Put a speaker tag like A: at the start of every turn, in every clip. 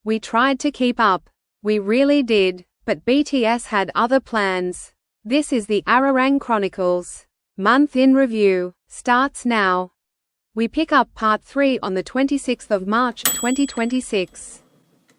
A: We tried to keep up. We really did, but BTS had other plans. This is the Arirang Chronicles. Month in Review starts now. We pick up Part 3 on the 26th of March 2026.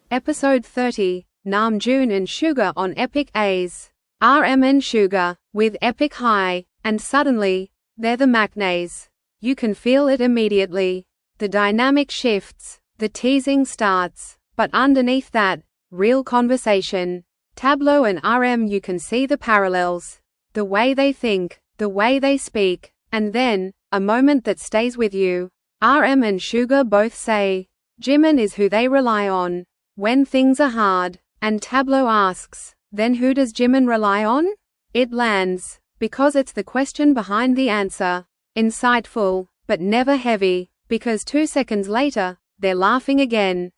A: Episode 30, Namjoon and Suga on Epikase. RM and Suga, with epic high, and suddenly, they're the McNays. You can feel it immediately. The dynamic shifts, the teasing starts, but underneath that, real conversation. Tableau and RM, you can see the parallels. The way they think, the way they speak, and then, a moment that stays with you. RM and Suga both say, Jimin is who they rely on when things are hard, and Tableau asks, then who does Jimin rely on? It lands, because it's the question behind the answer. Insightful, but never heavy, because 2 seconds later, they're laughing again.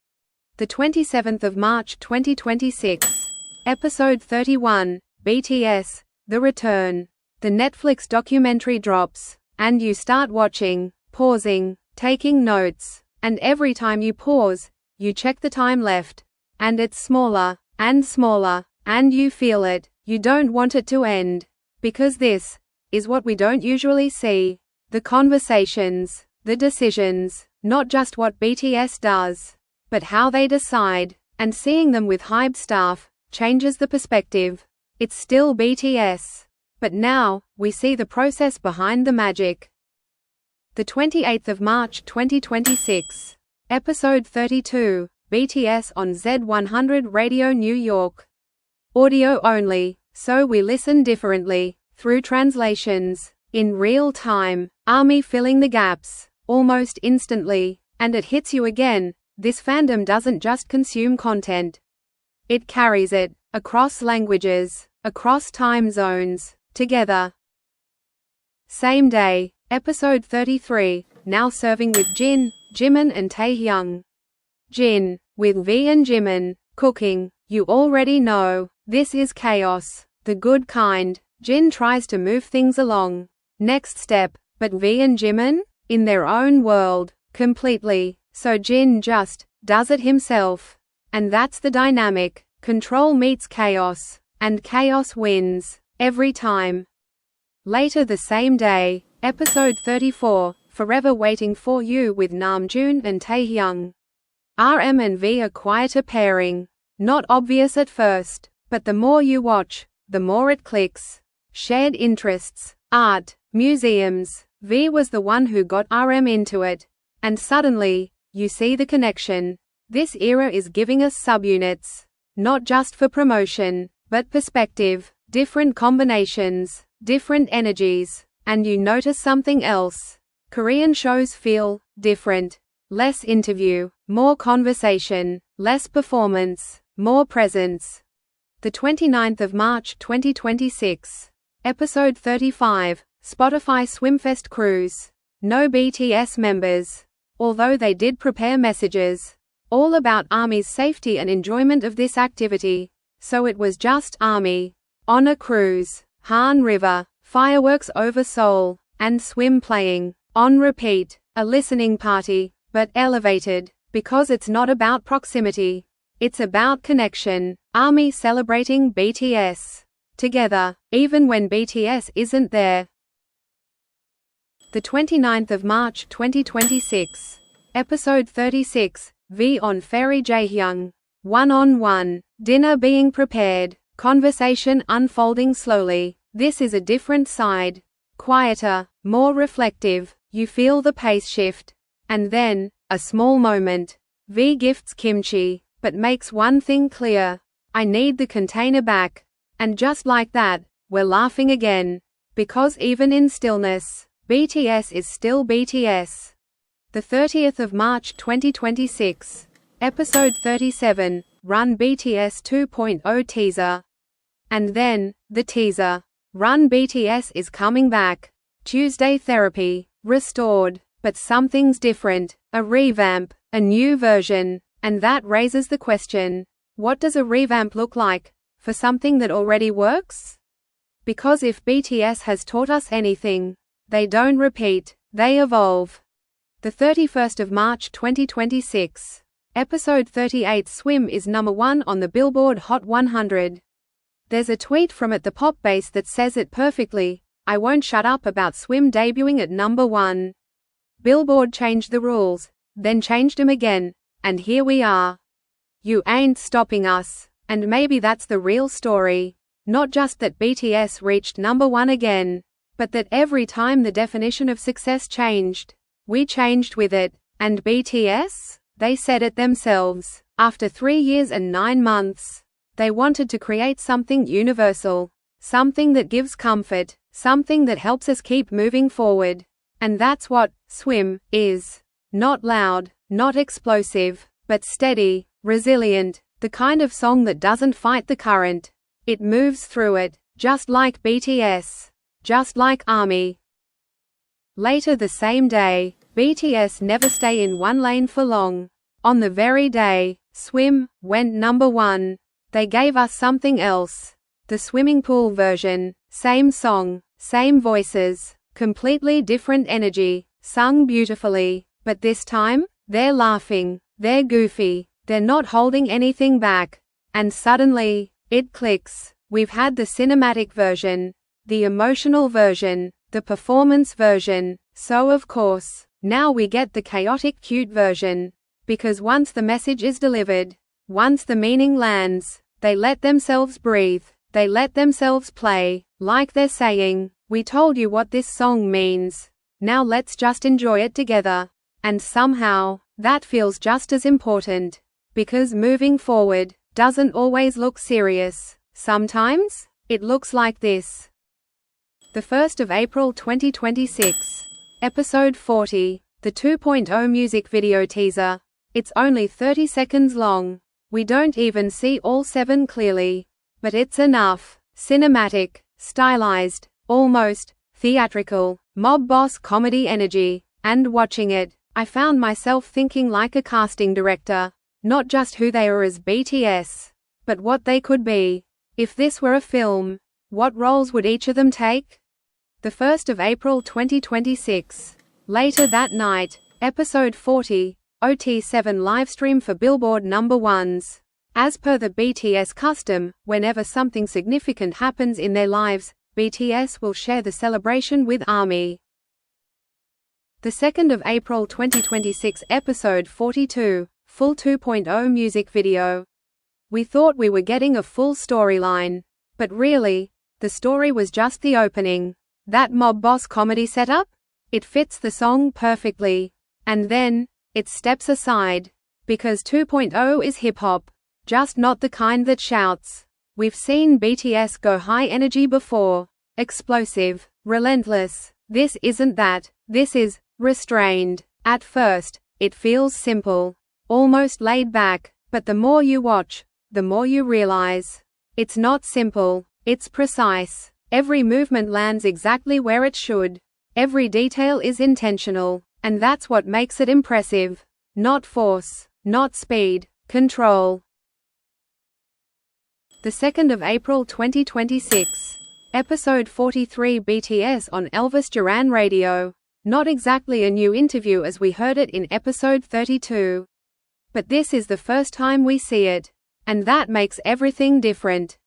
A: The 27th of March 2026. Episode 31, BTS, The Return. The Netflix documentary drops, and you start watching, pausing, taking notes, and every time you pause, you check the time left. And it's smaller, and you feel it. You don't want it to end. Because this is what we don't usually see. The conversations, the decisions, not just what BTS does, but how they decide, and seeing them with hyped staff changes the perspective. It's still BTS, but now we see the process behind the magic. The 28th of March 2026. Episode 32, BTS on Z100 Radio New York. Audio only, so we listen differently, through translations, in real time, ARMY filling the gaps, almost instantly, and it hits you again. This fandom doesn't just consume content. It carries it, across languages, across time zones, together. Same day, Episode 33, now serving with Jin, Jimin and Taehyung. Jin, with V and Jimin, cooking. You already know, this is chaos, the good kind. Jin tries to move things along. Next step, but V and Jimin? In their own world, completely, so Jin just does it himself. And that's the dynamic. Control meets chaos, and chaos wins, every time. Later the same day, Episode 34, Forever Waiting for You with Namjoon and Taehyung. RM and V are quite a pairing. Not obvious at first, but the more you watch, the more it clicks. Shared interests, art, museums. V was the one who got RM into it. And suddenly, you see the connection. This era is giving us subunits. Not just for promotion, but perspective, different combinations, different energies. And you notice something else. Korean shows feel different. Less interview, more conversation, less performance, more presence. The 29th of March 2026. Episode 35, Spotify Swimfest Cruise. No BTS members. Although they did prepare messages. All about ARMY's safety and enjoyment of this activity. So it was just ARMY. On a cruise, Han River, fireworks over Seoul, and swim playing. On repeat, a listening party. But elevated, because it's not about proximity. It's about connection. ARMY celebrating BTS. Together, even when BTS isn't there. The 29th of March 2026. Episode 36, V on Ferry Jaehyung. One-on-one, dinner being prepared, conversation unfolding slowly. This is a different side. Quieter, more reflective, you feel the pace shift. And then, a small moment. V gifts kimchi, but makes one thing clear. I need the container back. And just like that, we're laughing again. Because even in stillness, BTS is still BTS. The 30th of March 2026. Episode 37, Run BTS 2.0 teaser. And then, the teaser. Run BTS is coming back. Tuesday therapy, restored. But something's different, a revamp, a new version, and that raises the question, what does a revamp look like, for something that already works? Because if BTS has taught us anything, they don't repeat, they evolve. The 31st of March 2026. Episode 38 Swim is number 1 on the Billboard Hot 100. There's a tweet from at the pop base that says it perfectly, "I won't shut up about Swim debuting at number 1. Billboard changed the rules, then changed them again, and here we are. You ain't stopping us." And maybe that's the real story. Not just that BTS reached number 1 again, but that every time the definition of success changed, we changed with it. And BTS? They said it themselves. After 3 years and 9 months, they wanted to create something universal, something that gives comfort, something that helps us keep moving forward. And that's what Swim is. Not loud, not explosive, but steady, resilient, the kind of song that doesn't fight the current. It moves through it, just like BTS, just like ARMY. Later the same day, BTS never stay in one lane for long. On the very day Swim went number 1, they gave us something else. The swimming pool version, same song, same voices, completely different energy, sung beautifully, but this time, they're laughing, they're goofy, they're not holding anything back. And suddenly, it clicks. We've had the cinematic version, the emotional version, the performance version, so of course, now we get the chaotic cute version. Because once the message is delivered, once the meaning lands, they let themselves breathe, they let themselves play, like they're saying, "We told you what this song means. Now let's just enjoy it together." And somehow, that feels just as important. Because moving forward doesn't always look serious. Sometimes, it looks like this. The 1st of April 2026. Episode 40. The 2.0 music video teaser. It's only 30 seconds long. We don't even see all 7 clearly. But it's enough. Cinematic, stylized, almost theatrical, mob boss comedy energy. And watching it, I found myself thinking like a casting director. Not just who they are as BTS, but what they could be. If this were a film, what roles would each of them take? The 1st of April 2026. Later that night, episode 40, OT7 livestream for Billboard number 1s. As per the BTS custom, whenever something significant happens in their lives, BTS will share the celebration with ARMY. The 2nd of April 2026 episode 42. Full 2.0 music video. We thought we were getting a full storyline. But really, the story was just the opening. That mob boss comedy setup? It fits the song perfectly. And then, it steps aside. Because 2.0 is hip-hop. Just not the kind that shouts. We've seen BTS go high energy before. Explosive, relentless. This isn't that. This is restrained. At first, it feels simple. Almost laid back, but the more you watch, the more you realize. It's not simple, it's precise. Every movement lands exactly where it should. Every detail is intentional, and that's what makes it impressive. Not force, not speed, control. The 2nd of April 2026. Episode 43 BTS on Elvis Duran Radio. Not exactly a new interview as we heard it in episode 32. But this is the first time we see it. And that makes everything different.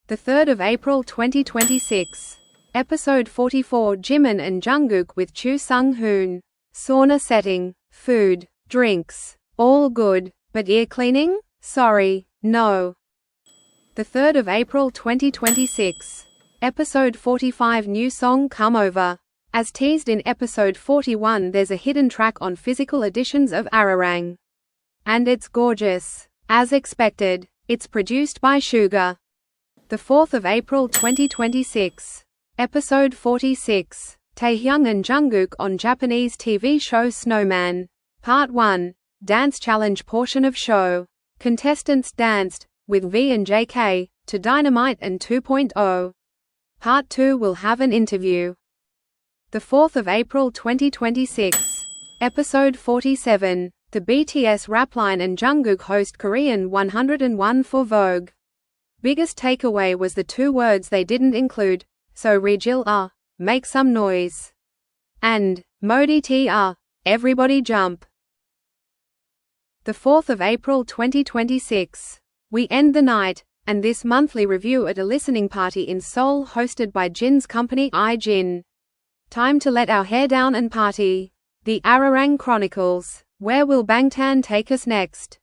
A: The 3rd of April 2026. Episode 44 Jimin and Jungkook with Chu Sung-hoon. Sauna setting, food, drinks, all good, but ear cleaning? Sorry, no. The 3rd of April 2026. Episode 45 New song Come Over. As teased in episode 41, there's a hidden track on physical editions of Arirang. And it's gorgeous. As expected, it's produced by Suga. The 4th of April 2026. Episode 46. Taehyung and Jungkook on Japanese TV show Snowman. Part 1. Dance challenge portion of show. Contestants danced, with V and JK, to Dynamite and 2.0. Part 2 will have an interview. The 4th of April 2026. Episode 47. The BTS rapline and Jungkook host Korean 101 for Vogue. Biggest takeaway was the 2 words they didn't include, so Regil make some noise. And, Modi T everybody jump. the 4th of April 2026. We end the night, and this monthly review at a listening party in Seoul hosted by Jin's company iGin. Time to let our hair down and party. The Arirang Chronicles. Where will Bangtan take us next?